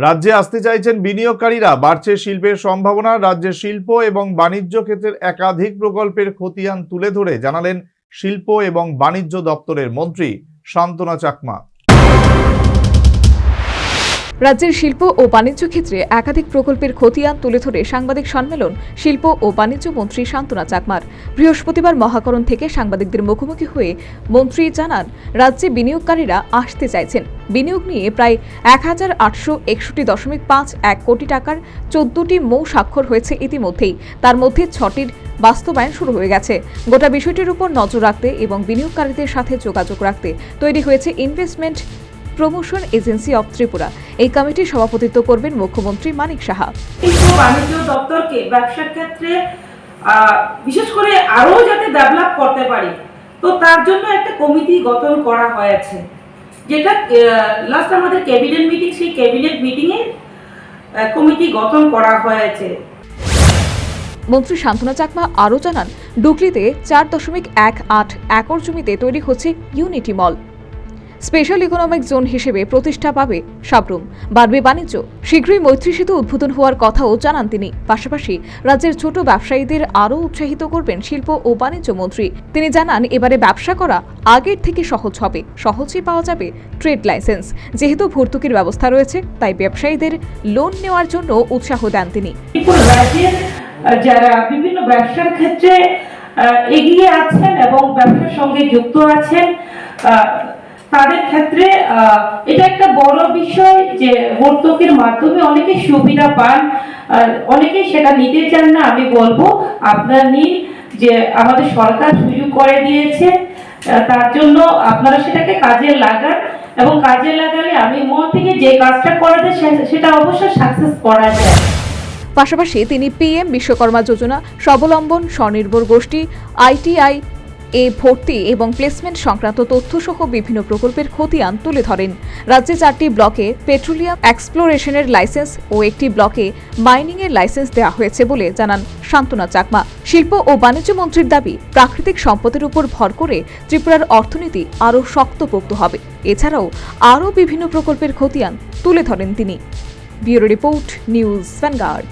রাজ্যে আসতে চাইছেন বিনিয়োগকারীরা, বাড়ছে শিল্পের সম্ভাবনা। রাজ্যের শিল্প এবং বাণিজ্য ক্ষেত্রের একাধিক প্রকল্পের খতিয়ান তুলে ধরে জানালেন শিল্প এবং বাণিজ্য দপ্তরের মন্ত্রী শান্তনা চাকমা। রাজ্যের শিল্প ও বাণিজ্য ক্ষেত্রে একাধিক প্রকল্পের খতিয়ান তুলে ধরে সাংবাদিক সম্মেলন শিল্প ও বাণিজ্য মন্ত্রী শান্তনা চাকমার। বৃহস্পতিবার মহাকরণ থেকে সাংবাদিকদের মুখোমুখি হয়ে মন্ত্রী জানান, রাজ্যে বিনিয়োগকারীরা আসতে চাইছেন। বিনিয়োগ নিয়ে প্রায় ১,৮৬১.৫১ কোটি টাকার ১৪টি মৌ স্বাক্ষর হয়েছে ইতিমধ্যেই। তার মধ্যে 6টির বাস্তবায়ন শুরু হয়ে গেছে। গোটা বিষয়টির উপর নজর রাখতে এবং বিনিয়োগকারীদের সাথে যোগাযোগ রাখতে তৈরি হয়েছে investment promotion agency of Tripura. এই কমিটির সভাপতিত্ব করবেন মুখ্যমন্ত্রী মানিক সাহা। বাণিজ্য দপ্তরকে ব্যবসার ক্ষেত্রে বিশেষ করে আরো যাতে ডেভেলপ করতে পারি, তো তার জন্য একটা কমিটি গঠন করা হয়েছে, যেটা লাস্ট আমাদের ক্যাবিনেট মিটিং, সেই ক্যাবিনেট মিটিংয়ে কমিটি গঠন করা হয়েছে। মন্ত্রী শান্তনা চাকমা আরও জানান, ডুকলিতে 4.18 একর জমিতে তৈরি হচ্ছে ইউনিটি মল। স্পেশাল ইকোনমিক জোন হিসেবে প্রতিষ্ঠা পাবে সাবরুম। বাড়বে বাণিজ্য। শীঘ্রই মৈত্রী সেতু উদ্বোধন হওয়ার কথাও জানান তিনি। পাশাপাশি রাজ্যের ছোট ব্যবসায়ীদের আরও উৎসাহিত করবেন শিল্প ও বাণিজ্য মন্ত্রী। তিনি জানান, এবারে ব্যবসা করা আগের থেকে সহজ হবে। সহজেই পাওয়া যাবে ট্রেড লাইসেন্স। যেহেতু ভর্তুকির ব্যবস্থা রয়েছে, তাই ব্যবসায়ীদের লোন নেওয়ার জন্য উৎসাহ দেন তিনি। যারা বিভিন্ন ব্যবসার ক্ষেত্রে এগিয়ে আছেন এবং ব্যবসার সঙ্গে যুক্ত আছেন, তাদের ক্ষেত্রে এটা একটা বড় বিষয় যে ভর্তুকির মাধ্যমে অনেকে সুবিধা পান, অনেকেই সেটা নিতে চান না। আমি বলবো আপনারা নিন, যে আমাদের সরকার সুযোগ করে দিয়েছে, তার জন্য আপনারা সেটাকে কাজে লাগান, এবং কাজে লাগালে আমি মন থেকে যে কাজটা করা যায় সেটা অবশ্যই সাকসেস করা যায়। পাশাপাশি তিনি PM বিশ্বকর্মা যোজনা, স্বাবলম্বন স্বনির্ভর গোষ্ঠী, ITI ভর্তি এবং প্লেসমেন্ট সংক্রান্ত তথ্যসহ বিভিন্ন প্রকল্পের খতিয়ান তুলে ধরেন। রাজ্যে 4টি ব্লকে পেট্রোলিয়াম এক্সপ্লোরেশনের লাইসেন্স ও একটি ব্লকে মাইনিংয়ের লাইসেন্স দেওয়া হয়েছে বলে জানান শান্তনা চাকমা। শিল্প ও বাণিজ্য মন্ত্রীর দাবি, প্রাকৃতিক সম্পদের উপর ভর করে ত্রিপুরার অর্থনীতি আরও শক্তপোক্ত হবে। এছাড়াও আরও বিভিন্ন প্রকল্পের খতিয়ান তুলে ধরেন তিনি। Bureau report, news vanguard.